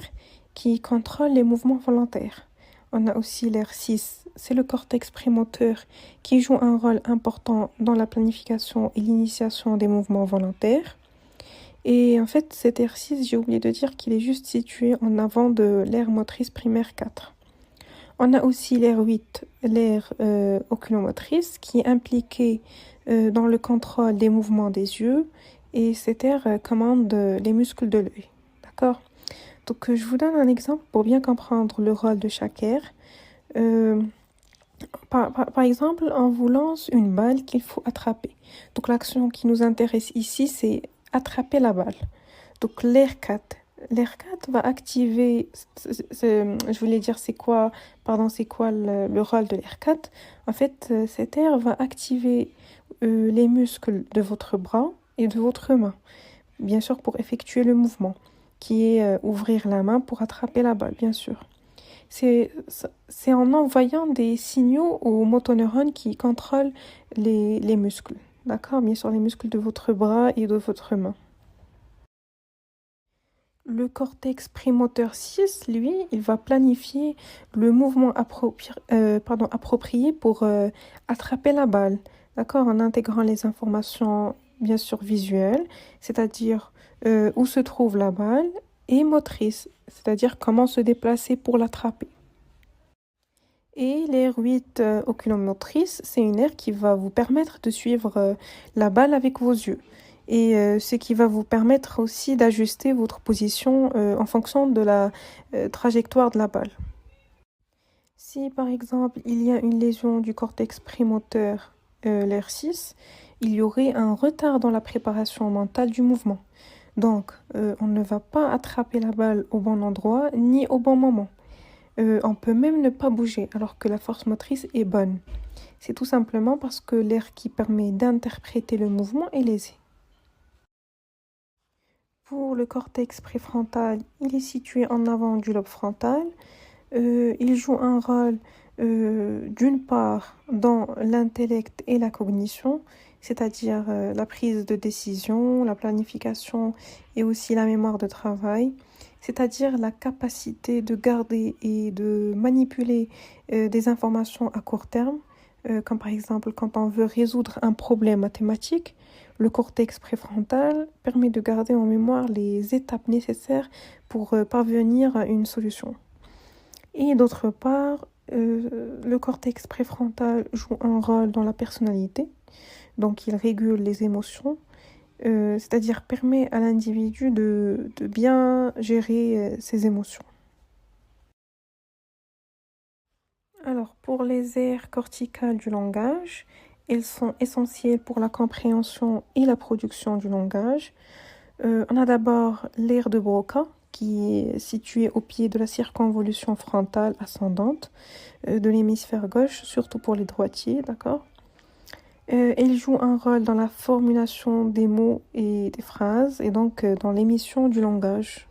qui contrôle les mouvements volontaires. On a aussi l'aire 6, c'est le cortex prémoteur qui joue un rôle important dans la planification et l'initiation des mouvements volontaires. Et en fait, cet aire 6, j'ai oublié de dire qu'il est juste situé en avant de l'aire motrice primaire 4. On a aussi l'aire 8, l'aire oculomotrice, qui est impliquée dans le contrôle des mouvements des yeux, et cette aire commande les muscles de l'œil. D'accord? Donc, je vous donne un exemple pour bien comprendre le rôle de chaque aire. Par exemple, on vous lance une balle qu'il faut attraper. Donc, l'action qui nous intéresse ici, c'est attraper la balle. Donc, l'aire 4 L'ERCAT va activer, je voulais dire c'est quoi le rôle de l'ERCAT. En fait, cet air va activer les muscles de votre bras et de votre main, bien sûr pour effectuer le mouvement, qui est ouvrir la main pour attraper la balle, bien sûr. C'est en envoyant des signaux aux motoneurones qui contrôlent les muscles, d'accord? Bien sûr, les muscles de votre bras et de votre main. Le cortex prémoteur 6, lui, il va planifier le mouvement approprié pour attraper la balle, d'accord, en intégrant les informations, bien sûr, visuelles, c'est-à-dire où se trouve la balle, et motrices, c'est-à-dire comment se déplacer pour l'attraper. Et l'aire 8 oculomotrice, c'est une aire qui va vous permettre de suivre la balle avec vos yeux. Et ce qui va vous permettre aussi d'ajuster votre position en fonction de la trajectoire de la balle. Si par exemple il y a une lésion du cortex prémoteur, l'aire 6, il y aurait un retard dans la préparation mentale du mouvement. Donc on ne va pas attraper la balle au bon endroit ni au bon moment. On peut même ne pas bouger alors que la force motrice est bonne. C'est tout simplement parce que l'aire qui permet d'interpréter le mouvement est lésée. Pour le cortex préfrontal, il est situé en avant du lobe frontal. Il joue un rôle d'une part dans l'intellect et la cognition, c'est-à-dire la prise de décision, la planification et aussi la mémoire de travail, c'est-à-dire la capacité de garder et de manipuler des informations à court terme, comme par exemple quand on veut résoudre un problème mathématique. Le cortex préfrontal permet de garder en mémoire les étapes nécessaires pour parvenir à une solution. Et d'autre part, le cortex préfrontal joue un rôle dans la personnalité, donc il régule les émotions, c'est-à-dire permet à l'individu de bien gérer ses émotions. Alors, pour les aires corticales du langage, elles sont essentielles pour la compréhension et la production du langage. On a d'abord l'aire de Broca, qui est située au pied de la circonvolution frontale ascendante de l'hémisphère gauche, surtout pour les droitiers, d'accord? Elle joue un rôle dans la formulation des mots et des phrases, et donc dans l'émission du langage.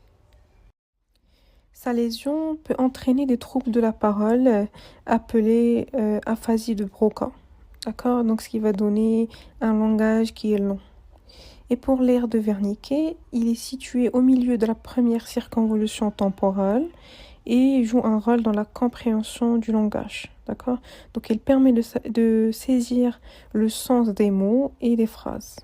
Sa lésion peut entraîner des troubles de la parole appelés aphasie de Broca. D'accord? Donc, ce qui va donner un langage qui est long. Et pour l'aire de Wernicke, il est situé au milieu de la première circonvolution temporale et joue un rôle dans la compréhension du langage. D'accord? Donc, il permet de saisir le sens des mots et des phrases.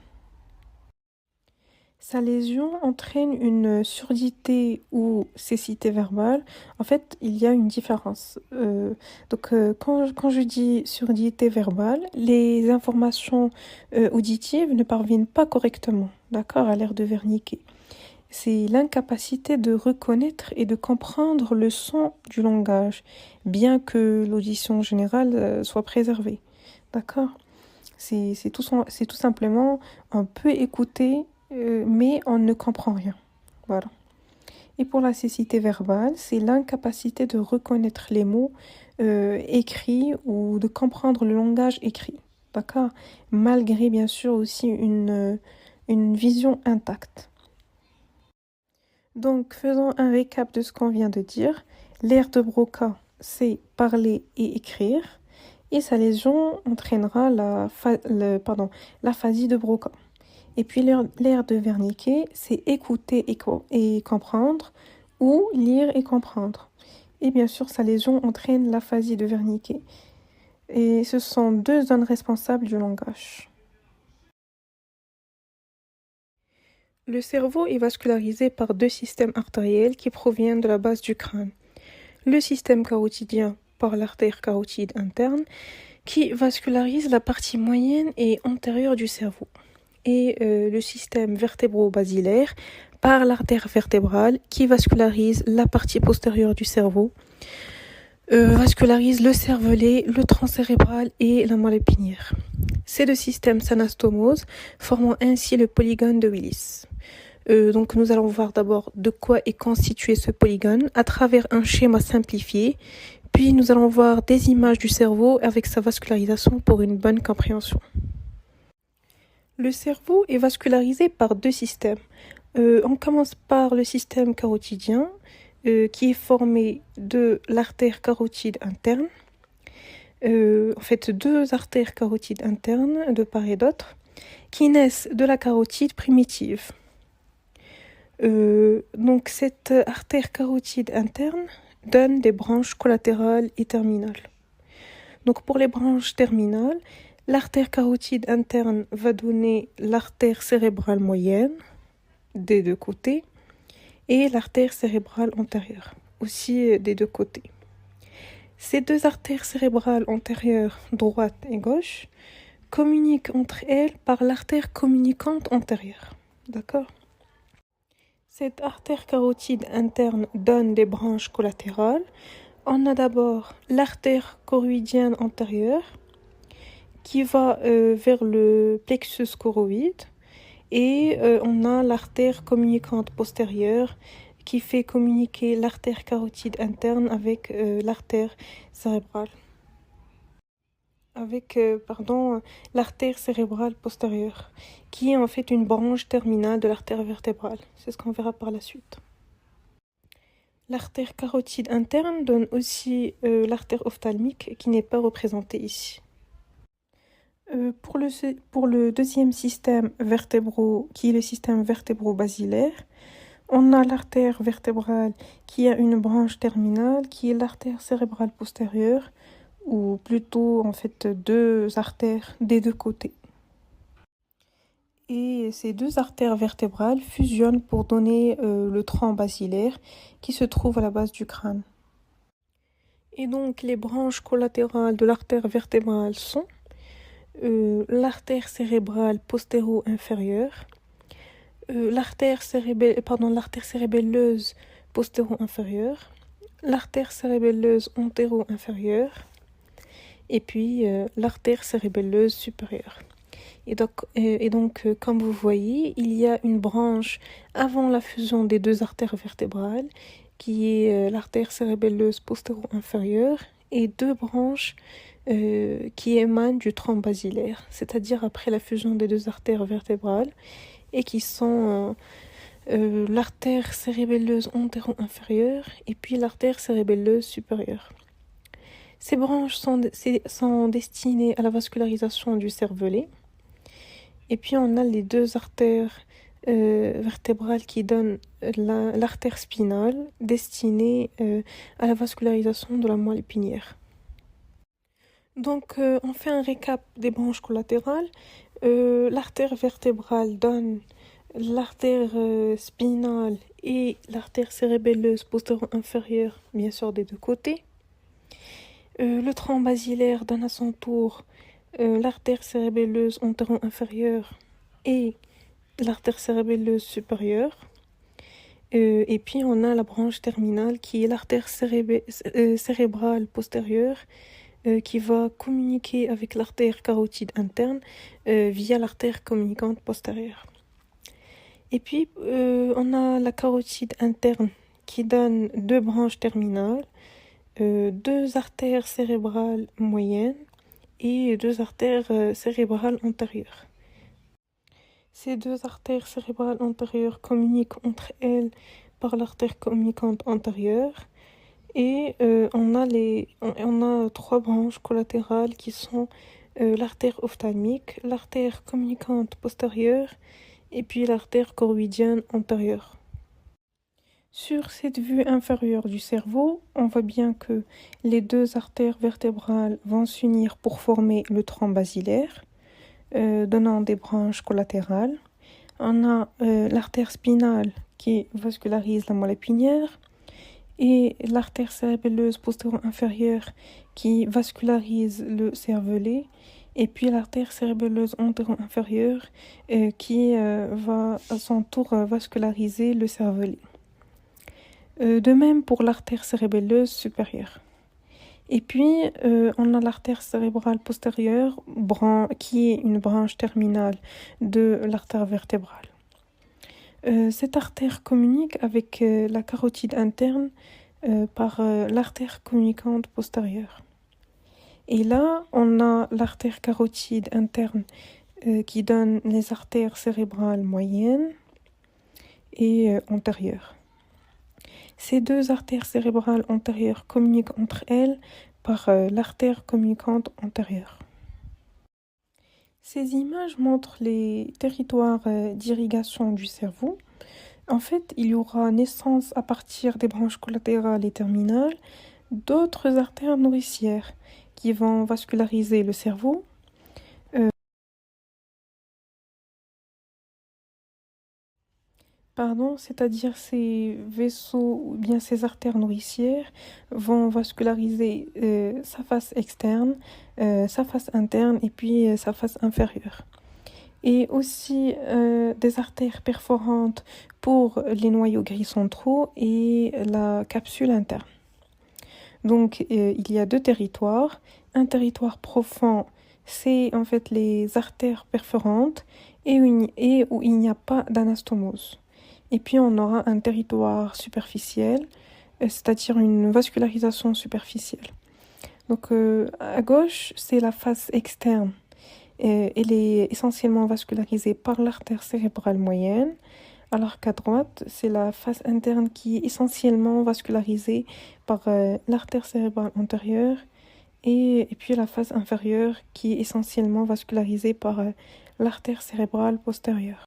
Sa lésion entraîne une surdité ou cécité verbale. En fait, il y a une différence. Quand je dis surdité verbale, les informations auditives ne parviennent pas correctement, d'accord, à l'aire de Wernicke. C'est l'incapacité de reconnaître et de comprendre le son du langage, bien que l'audition générale soit préservée, d'accord. C'est tout simplement, on peut écouter mais on ne comprend rien. Voilà. Et pour la cécité verbale, c'est l'incapacité de reconnaître les mots écrits ou de comprendre le langage écrit. D'accord? Malgré bien sûr aussi une vision intacte. Donc, faisons un récap de ce qu'on vient de dire. L'aire de Broca, c'est parler et écrire. Et sa lésion entraînera l'aphasie de Broca. Et puis l'aire de Wernicke, c'est écouter et comprendre ou lire et comprendre. Et bien sûr, sa lésion entraîne l'aphasie de Wernicke. Et ce sont deux zones responsables du langage. Le cerveau est vascularisé par deux systèmes artériels qui proviennent de la base du crâne. Le système carotidien par l'artère carotide interne qui vascularise la partie moyenne et antérieure du cerveau. Et le système vertébro-basilaire par l'artère vertébrale qui vascularise la partie postérieure du cerveau, vascularise le cervelet, le tronc cérébral et la moelle épinière. Ces deux systèmes s'anastomosent, formant ainsi le polygone de Willis. Donc nous allons voir d'abord de quoi est constitué ce polygone à travers un schéma simplifié, puis nous allons voir des images du cerveau avec sa vascularisation pour une bonne compréhension. Le cerveau est vascularisé par deux systèmes. On commence par le système carotidien, qui est formé de l'artère carotide interne. En fait, deux artères carotides internes, de part et d'autre, qui naissent de la carotide primitive. Donc cette artère carotide interne donne des branches collatérales et terminales. Donc pour les branches terminales, l'artère carotide interne va donner l'artère cérébrale moyenne des deux côtés et l'artère cérébrale antérieure aussi des deux côtés. Ces deux artères cérébrales antérieures, droite et gauche, communiquent entre elles par l'artère communicante antérieure. D'accord ? Cette artère carotide interne donne des branches collatérales. On a d'abord l'artère choroïdienne antérieure qui va vers le plexus choroïde et on a l'artère communicante postérieure qui fait communiquer l'artère carotide interne avec l'artère cérébrale. L'artère cérébrale postérieure, qui est en fait une branche terminale de l'artère vertébrale. C'est ce qu'on verra par la suite. L'artère carotide interne donne aussi l'artère ophtalmique, qui n'est pas représentée ici. Pour le deuxième système vertébraux, qui est le système vertébro-basilaire, on a l'artère vertébrale qui a une branche terminale, qui est l'artère cérébrale postérieure, ou plutôt en fait deux artères des deux côtés. Et ces deux artères vertébrales fusionnent pour donner le tronc basilaire qui se trouve à la base du crâne. Et donc les branches collatérales de l'artère vertébrale sont l'artère cérébrale postéro-inférieure, l'artère cérébelleuse postéro-inférieure, l'artère cérébelleuse antéro-inférieure, et puis l'artère cérébelleuse supérieure. Et donc, comme vous voyez, il y a une branche avant la fusion des deux artères vertébrales, qui est l'artère cérébelleuse postéro-inférieure, et deux branches qui émanent du tronc basilaire, c'est-à-dire après la fusion des deux artères vertébrales, et qui sont l'artère cérébelleuse antéro-inférieure et puis l'artère cérébelleuse supérieure. Ces branches sont destinées à la vascularisation du cervelet. Et puis on a les deux artères vertébrales qui donnent l'artère spinale destinée à la vascularisation de la moelle épinière. Donc on fait un récap des branches collatérales. L'artère vertébrale donne l'artère spinale et l'artère cérébelleuse postéro-inférieure, bien sûr des deux côtés. Le tronc basilaire donne à son tour l'artère cérébelleuse antéro-inférieure et l'artère cérébelleuse supérieure. Et puis on a la branche terminale qui est l'artère cérébrale postérieure qui va communiquer avec l'artère carotide interne via l'artère communicante postérieure. Et puis on a la carotide interne qui donne deux branches terminales, deux artères cérébrales moyennes et deux artères cérébrales antérieures. Ces deux artères cérébrales antérieures communiquent entre elles par l'artère communicante antérieure et on a trois branches collatérales qui sont l'artère ophtalmique, l'artère communicante postérieure et puis l'artère choroïdienne antérieure. Sur cette vue inférieure du cerveau, on voit bien que les deux artères vertébrales vont s'unir pour former le tronc basilaire, donnant des branches collatérales. On a l'artère spinale qui vascularise la moelle épinière et l'artère cérébelleuse postéro-inférieure qui vascularise le cervelet et puis l'artère cérébelleuse antéro-inférieure qui va à son tour vasculariser le cervelet. De même pour l'artère cérébelleuse supérieure. Et puis, on a l'artère cérébrale postérieure qui est une branche terminale de l'artère vertébrale. Cette artère communique avec la carotide interne par l'artère communicante postérieure. Et là, on a l'artère carotide interne qui donne les artères cérébrales moyennes et antérieures. Ces deux artères cérébrales antérieures communiquent entre elles par l'artère communicante antérieure. Ces images montrent les territoires d'irrigation du cerveau. En fait, il y aura naissance à partir des branches collatérales et terminales d'autres artères nourricières qui vont vasculariser le cerveau. C'est-à-dire ces vaisseaux ou bien ces artères nourricières vont vasculariser sa face externe, sa face interne et puis sa face inférieure. Et aussi des artères perforantes pour les noyaux gris centraux et la capsule interne. Donc il y a deux territoires. Un territoire profond, c'est en fait les artères perforantes et où il n'y a pas d'anastomose. Et puis on aura un territoire superficiel, c'est-à-dire une vascularisation superficielle. Donc à gauche, c'est la face externe. Elle est essentiellement vascularisée par l'artère cérébrale moyenne, alors qu'à droite, c'est la face interne qui est essentiellement vascularisée par l'artère cérébrale antérieure et puis la face inférieure qui est essentiellement vascularisée par l'artère cérébrale postérieure.